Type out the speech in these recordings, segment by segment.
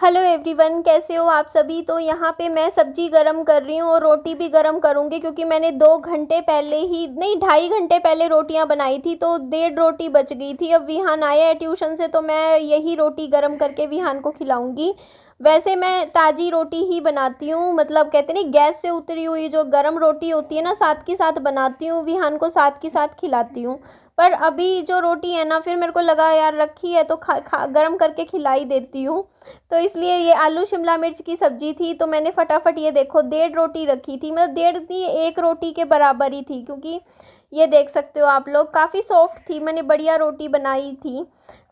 Hello everyone, कैसे हो आप सभी। तो यहाँ पे मैं सब्जी गरम कर रही हूँ और रोटी भी गरम करूँगी क्योंकि मैंने 2 घंटे पहले ही नहीं 2.5 घंटे पहले रोटियाँ बनाई थी तो 1.5 रोटी बच गई थी। अब विहान आया है ट्यूशन से तो मैं यही रोटी गरम करके विहान को खिलाऊंगी। वैसे मैं ताज़ी रोटी ही बनाती हूँ, मतलब कहते नहीं गैस से उतरी हुई जो गरम रोटी होती है ना, साथ के साथ बनाती हूँ, विहान को साथ के साथ खिलाती हूँ। पर अभी जो रोटी है ना, फिर मेरे को लगा यार रखी है तो गरम करके खिलाई देती हूँ। तो इसलिए ये आलू शिमला मिर्च की सब्जी थी तो मैंने फटाफट ये देखो 1.5 रोटी रखी थी, मतलब 1.5 नहीं 1 रोटी के बराबर ही थी क्योंकि ये देख सकते हो आप लोग काफ़ी सॉफ्ट थी, मैंने बढ़िया रोटी बनाई थी।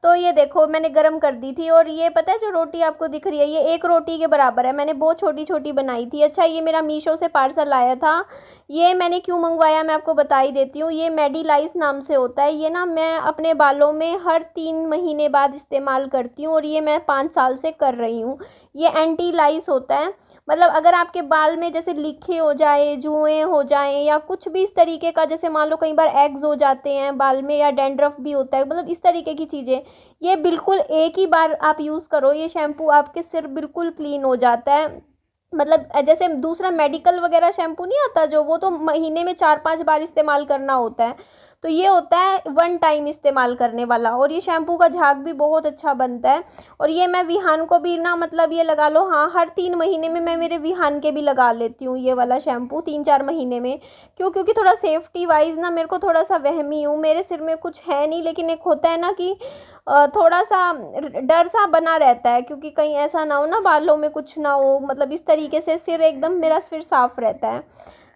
तो ये देखो मैंने गरम कर दी थी और ये पता है जो रोटी आपको दिख रही है ये 1 रोटी के बराबर है, मैंने बहुत छोटी छोटी बनाई थी। अच्छा, ये मेरा मीशो से पार्सल आया था। ये मैंने क्यों मंगवाया मैं आपको बता ही देती हूँ। ये मेडिलाइज नाम से होता है, ये ना मैं अपने बालों में हर 3 महीने बाद इस्तेमाल करती हूँ और ये मैं 5 साल से कर रही हूँ। ये एंटी लाइस होता है, मतलब अगर आपके बाल में जैसे लिखे हो जाए, जुएँ हो जाएँ या कुछ भी इस तरीके का, जैसे मान लो कई बार एग्स हो जाते हैं बाल में या डैंड्रफ भी होता है, मतलब इस तरीके की चीज़ें, ये बिल्कुल एक ही बार आप यूज़ करो, ये शैम्पू आपके सिर बिल्कुल क्लीन हो जाता है। मतलब जैसे दूसरा मेडिकल वगैरह शैम्पू नहीं आता जो, वो तो महीने में 4-5 बार इस्तेमाल करना होता है। तो ये होता है वन टाइम इस्तेमाल करने वाला और ये शैम्पू का झाग भी बहुत अच्छा बनता है। और ये मैं विहान को भी ना, मतलब ये लगा लो, हाँ हर 3 महीने में मैं मेरे विहान के भी लगा लेती हूँ ये वाला शैम्पू, 3-4 महीने में। क्यों? क्योंकि थोड़ा सेफ्टी वाइज ना मेरे को थोड़ा सा वहमी हूँ, मेरे सिर में कुछ है नहीं, लेकिन एक होता है ना कि थोड़ा सा डर सा बना रहता है क्योंकि कहीं ऐसा ना हो ना बालों में कुछ ना हो, मतलब इस तरीके से सिर एकदम मेरा सिर साफ रहता है।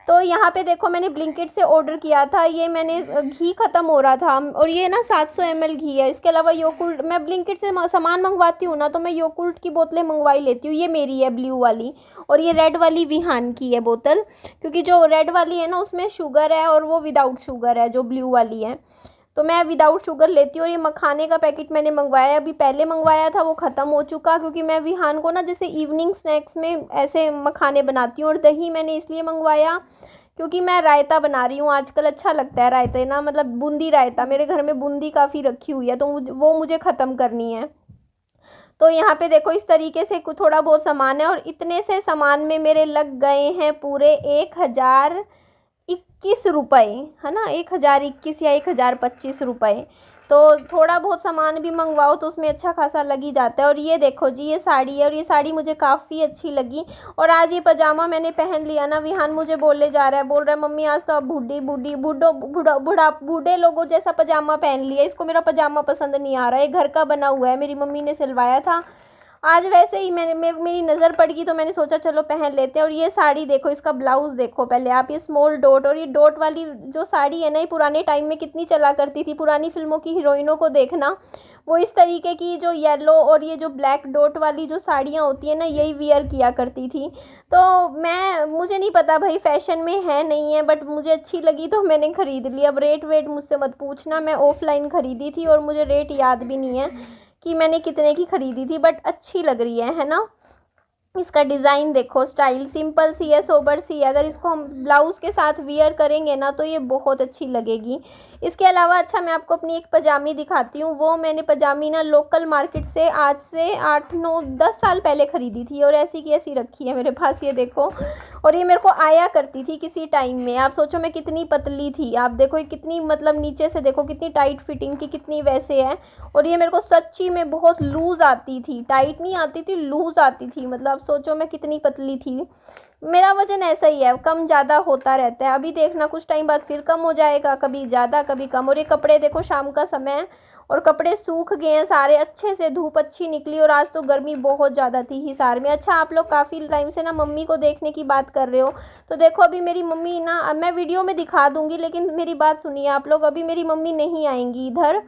तो यहाँ पे देखो मैंने ब्लिंकिट से ऑर्डर किया था, ये मैंने घी ख़त्म हो रहा था और ये ना 700 ml घी है। इसके अलावा योकुल्ट, मैं ब्लिंकिट से सामान मंगवाती हूँ ना तो मैं योकुल्ट की बोतलें मंगवा ही लेती हूँ। ये मेरी है ब्लू वाली और ये रेड वाली विहान की है बोतल, क्योंकि जो रेड वाली है ना उसमें शुगर है और वो विदाउट शुगर है जो ब्लू वाली है। तो मैं विदाउट शुगर लेती हूँ। और ये मखाने का पैकेट मैंने मंगवाया, अभी पहले मंगवाया था वो ख़त्म हो चुका, क्योंकि मैं विहान को ना जैसे इवनिंग स्नैक्स में ऐसे मखाने बनाती हूँ। और दही मैंने इसलिए मंगवाया क्योंकि मैं रायता बना रही हूँ आजकल, अच्छा लगता है रायते ना, मतलब बूंदी रायता, मेरे घर में बूंदी काफ़ी रखी हुई है तो वो मुझे ख़त्म करनी है। तो यहाँ पे देखो इस तरीके से कुछ थोड़ा बहुत सामान है और इतने से सामान में मेरे लग गए हैं पूरे 1021 रुपये, है ना, 1021 या 1025 रुपये। तो थोड़ा बहुत सामान भी मंगवाओ तो उसमें अच्छा खासा लग ही जाता है। और ये देखो जी ये साड़ी है और ये साड़ी मुझे काफ़ी अच्छी लगी। और आज ये पजामा मैंने पहन लिया ना, विहान मुझे बोलने जा रहा है, बोल रहा है मम्मी आज तो आप बूढ़ी बूढ़ी बूढ़ो बूढ़ा बूढ़ा बूढ़े लोगों जैसा पजामा पहन लिया, इसको मेरा पजामा पसंद नहीं आ रहा है, घर का बना हुआ है, मेरी मम्मी ने सिलवाया था। आज वैसे ही मेरी नज़र पड़ गई तो मैंने सोचा चलो पहन लेते हैं। और ये साड़ी देखो, इसका ब्लाउज देखो पहले आप, ये स्मॉल डॉट, और ये डॉट वाली जो साड़ी है ना ये पुराने टाइम में कितनी चला करती थी, पुरानी फिल्मों की हीरोइनों को देखना, वो इस तरीके की जो येलो और ये जो ब्लैक डॉट वाली जो साड़ियाँ होती है ना यही वियर किया करती थी। तो मुझे नहीं पता भाई फैशन में है नहीं है, बट मुझे अच्छी लगी तो मैंने ख़रीद ली। अब रेट वेट मुझसे मत पूछना, मैं ऑफलाइन ख़रीदी थी और मुझे रेट याद भी नहीं है कि मैंने कितने की ख़रीदी थी, बट अच्छी लग रही है ना। इसका डिज़ाइन देखो, स्टाइल सिंपल सी है, सोबर सी है, अगर इसको हम ब्लाउज़ के साथ वियर करेंगे ना तो ये बहुत अच्छी लगेगी। इसके अलावा अच्छा मैं आपको अपनी एक पजामी दिखाती हूँ। वो मैंने पजामी ना लोकल मार्केट से आज से 8-9-10 साल पहले ख़रीदी थी और ऐसी की ऐसी रखी है मेरे पास, ये देखो। और ये मेरे को आया करती थी किसी टाइम में, आप सोचो मैं कितनी पतली थी, आप देखो ये कितनी, मतलब नीचे से देखो कितनी टाइट फिटिंग की, कितनी वैसे है। और ये मेरे को सच्ची में बहुत लूज़ आती थी, टाइट नहीं आती थी, लूज़ आती थी, मतलब सोचो मैं कितनी पतली थी। मेरा वजन ऐसा ही है, कम ज़्यादा होता रहता है, अभी देखना कुछ टाइम बाद फिर कम हो जाएगा, कभी ज़्यादा कभी कम। और ये कपड़े देखो शाम का समय है और कपड़े सूख गए हैं सारे अच्छे से, धूप अच्छी निकली और आज तो गर्मी बहुत ज़्यादा थी हिसार में। अच्छा, आप लोग काफ़ी टाइम से ना मम्मी को देखने की बात कर रहे हो, तो देखो अभी मेरी मम्मी ना, मैं वीडियो में दिखा दूँगी लेकिन मेरी बात सुनिए आप लोग, अभी मेरी मम्मी नहीं आएंगी इधर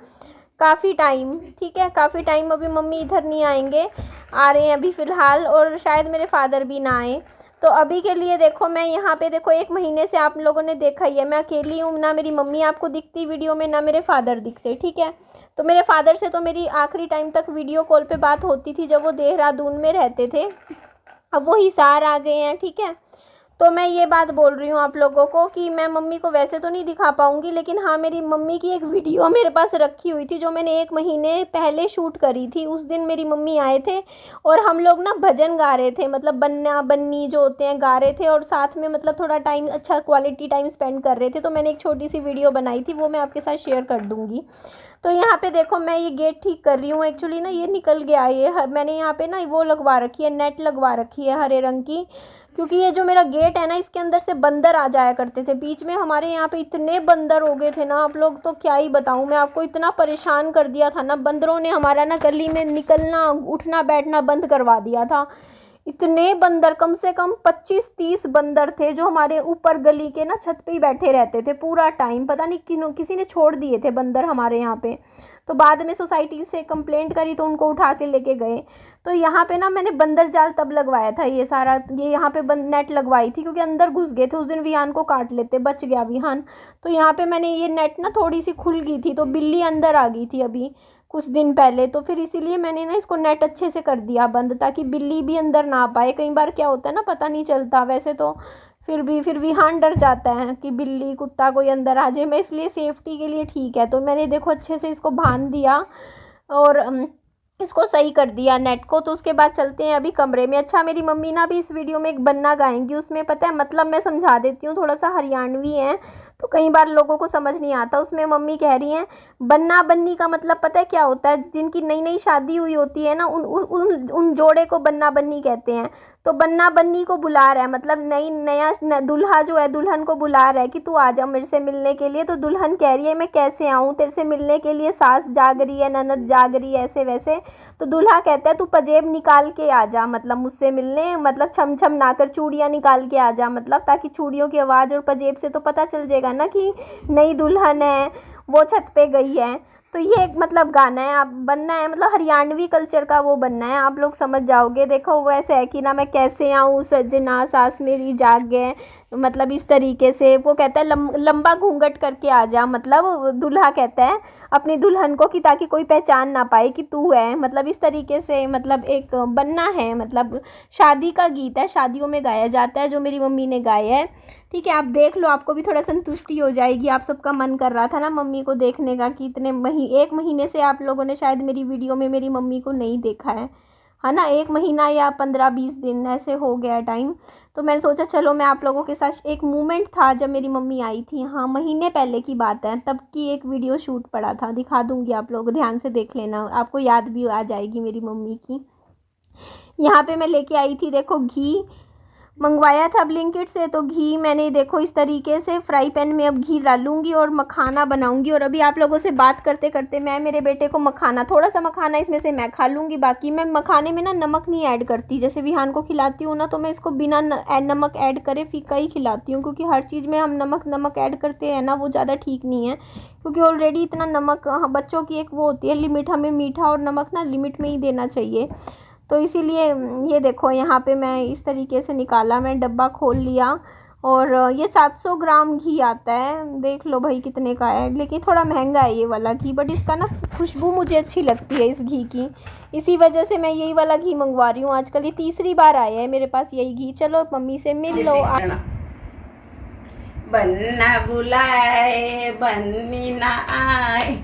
काफ़ी टाइम, ठीक है, काफ़ी टाइम अभी मम्मी इधर नहीं आएंगे, आ रहे हैं अभी फ़िलहाल, और शायद मेरे फादर भी ना आए। तो अभी के लिए देखो मैं यहाँ पे देखो 1 महीने से आप लोगों ने देखा ही है, मैं अकेली हूँ, ना मेरी मम्मी आपको दिखती वीडियो में ना मेरे फादर दिखते, ठीक है। तो मेरे फादर से तो मेरी आखिरी टाइम तक वीडियो कॉल पे बात होती थी जब वो देहरादून में रहते थे, अब वो हिसार आ गए हैं, ठीक है। तो मैं ये बात बोल रही हूँ आप लोगों को कि मैं मम्मी को वैसे तो नहीं दिखा पाऊंगी, लेकिन हाँ मेरी मम्मी की एक वीडियो मेरे पास रखी हुई थी जो मैंने 1 महीने पहले शूट करी थी। उस दिन मेरी मम्मी आए थे और हम लोग ना भजन गा रहे थे, मतलब बन्ना बन्नी जो होते हैं गा रहे थे, और साथ में मतलब थोड़ा टाइम, अच्छा क्वालिटी टाइम स्पेंड कर रहे थे। तो मैंने एक छोटी सी वीडियो बनाई थी, वो मैं आपके साथ शेयर कर दूँगी। तो यहाँ पे देखो मैं ये गेट ठीक कर रही हूँ। एक्चुअली ना ये निकल गया, ये मैंने यहाँ पे ना वो लगवा रखी है, नेट लगवा रखी है हरे रंग की, क्योंकि ये जो मेरा गेट है ना इसके अंदर से बंदर आ जाया करते थे। बीच में हमारे यहाँ पे इतने बंदर हो गए थे ना आप लोग, तो क्या ही बताऊँ मैं आपको, इतना परेशान कर दिया था ना बंदरों ने, हमारा ना गली में निकलना उठना बैठना बंद करवा दिया था। इतने बंदर, कम से कम 25-30 बंदर थे जो हमारे ऊपर गली के ना छत पे ही बैठे रहते थे पूरा टाइम। पता नहीं किसी ने छोड़ दिए थे बंदर हमारे यहाँ पे। तो बाद में सोसाइटी से कंप्लेंट करी तो उनको उठा के लेके गए। तो यहाँ पे ना मैंने बंदर जाल तब लगवाया था, ये सारा ये यहाँ पे नेट लगवाई थी क्योंकि अंदर घुस गए थे। उस दिन विहान को काट लेते, बच गया विहान। तो यहाँ पे मैंने ये नेट ना थोड़ी सी खुल गई थी तो बिल्ली अंदर आ गई थी अभी कुछ दिन पहले, तो फिर इसीलिए मैंने ना इसको नेट अच्छे से कर दिया बंद, ताकि बिल्ली भी अंदर ना आ पाए। कई बार क्या होता है ना, पता नहीं चलता वैसे तो, फिर विहान डर जाता है कि बिल्ली कुत्ता कोई अंदर आ जाए। मैं इसलिए सेफ्टी के लिए ठीक है, तो मैंने देखो अच्छे से इसको बांध दिया और इसको सही कर दिया नेट को। तो उसके बाद चलते हैं अभी कमरे में। अच्छा मेरी मम्मी ना भी इस वीडियो में एक बन्ना गाएंगी, उसमें पता है मतलब मैं समझा देती हूँ, थोड़ा सा हरियाणवी है तो कई बार लोगों को समझ नहीं आता। उसमें मम्मी कह रही हैं बन्ना बन्नी का मतलब पता है क्या होता है, जिनकी नई नई शादी हुई होती है ना उन जोड़े को बन्ना बन्नी कहते हैं। तो बन्ना बन्नी को बुला रहा है, मतलब नया दूल्हा जो है दुल्हन को बुला रहा है कि तू आ जा मेरे से मिलने के लिए। तो दुल्हन कह रही है मैं कैसे आऊँ तेरे से मिलने के लिए, सास जाग रही है, ननद जाग रही है, ऐसे वैसे। तो दूल्हा कहता है तू पजेब निकाल के आ जा, मतलब मुझसे मिलने, मतलब छम छम ना कर, चूड़ियाँ निकाल के आ जा, मतलब ताकि चूड़ियों की आवाज़ और पजेब से तो पता चल जाएगा ना कि नई दुल्हन है, वो छत पे गई है। तो ये एक मतलब गाना है, आप बनना है, मतलब हरियाणवी कल्चर का वो बनना है, आप लोग समझ जाओगे। देखो वो ऐसे है कि ना मैं कैसे आऊँ सजना सास मेरी जाग गए, मतलब इस तरीके से वो कहता है लंबा घूंघट करके आ जा, मतलब दूल्हा कहता है अपनी दुल्हन को कि ताकि कोई पहचान ना पाए कि तू है, मतलब इस तरीके से, मतलब एक बनना है, मतलब शादी का गीत है, शादियों में गाया जाता है जो मेरी मम्मी ने गाया है। ठीक है, आप देख लो, आपको भी थोड़ा संतुष्टि हो जाएगी। आप सबका मन कर रहा था ना मम्मी को देखने का कि इतने 1 महीने से आप लोगों ने शायद मेरी वीडियो में मेरी मम्मी को नहीं देखा है ना, 1 महीना या 15-20 दिन ऐसे हो गया टाइम। तो मैंने सोचा चलो मैं आप लोगों के साथ, एक मोमेंट था जब मेरी मम्मी आई थी, हाँ महीने पहले की बात है, तब की एक वीडियो शूट पड़ा था, दिखा दूंगी, आप लोग ध्यान से देख लेना, आपको याद भी आ जाएगी मेरी मम्मी की। यहाँ पे मैं लेके आई थी, देखो घी मंगवाया था ब्लिंकिट से, तो घी मैंने देखो इस तरीके से फ्राई पैन में अब घी डालूंगी और मखाना बनाऊंगी। और अभी आप लोगों से बात करते करते मैं मेरे बेटे को मखाना, थोड़ा सा मखाना इसमें से मैं खा लूँगी, बाकी मैं मखाने में ना नमक नहीं ऐड करती। जैसे विहान को खिलाती हूँ ना तो मैं इसको बिना नमक ऐड करे फीका ही खिलाती हूँ, क्योंकि हर चीज़ में हम नमक ऐड करते हैं ना, वो ज़्यादा ठीक नहीं है, क्योंकि ऑलरेडी इतना नमक, बच्चों की एक वो होती है लिमिट, हमें मीठा और नमक ना लिमिट में ही देना चाहिए। तो इसीलिए ये देखो यहाँ पे मैं इस तरीके से निकाला, मैं डब्बा खोल लिया, और ये 700 ग्राम घी आता है, देख लो भाई कितने का है, लेकिन थोड़ा महंगा है ये वाला घी, बट इसका ना खुशबू मुझे अच्छी लगती है इस घी की, इसी वजह से मैं यही वाला घी मंगवा रही हूँ आजकल। ये तीसरी बार आया है मेरे पास यही घी। चलो मम्मी से मिल लो। बन्ना बुलाए बन्नी ना आए,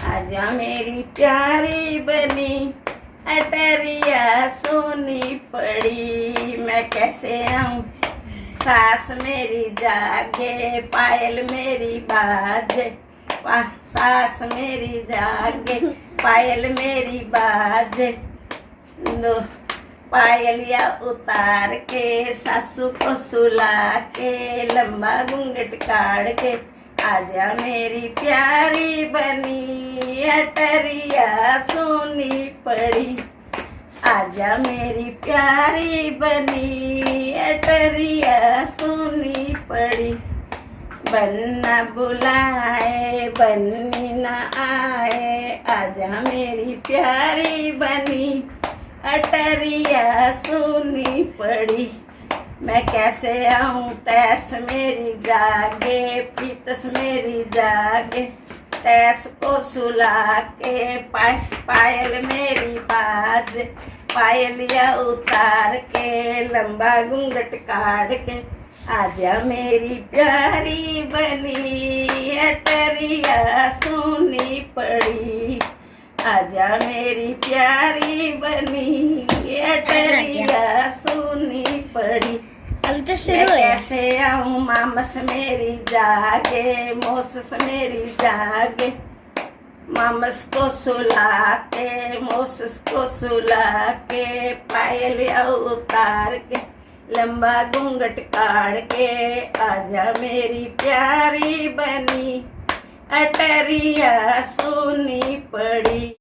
आजा मेरी प्यारी बनी, अटरिया सोनी पड़ी, मैं कैसे आऊँ सास मेरी जागे, पायल मेरी बाजे, सास मेरी जागे, पायल मेरी बाजे, दो पायलिया उतार के सासू को सुला के, लंबा घूंघट काट के, आजा मेरी प्यारी बनी, अटरिया सोनी पड़ी, आजा मेरी प्यारी बनी, अटरिया सोनी पड़ी, बन्ना बुलाए बन्नी ना आए, आजा मेरी प्यारी बनी, अटरिया सोनी पड़ी, मैं कैसे आऊँ तैस मेरी जागे, पीतस मेरी जागे, तैस को सुला के, पायल मेरी बाज, पायलिया उतार के, लंबा घूंघट काट के, आजा मेरी प्यारी बनी अटरिया सुनी पड़ी। आजा मेरी प्यारी बनी अटरिया सुनी पड़ी। अब तो मैं शुरू है। कैसे आऊँ मामस मेरी जागे, मोसस मेरी जागे। मामस को सुला के, मोसस को सुला के, पायल उतार के, लंबा घूंघट काट के, आजा मेरी प्यारी बनी अटरिया सुनी पड़ी।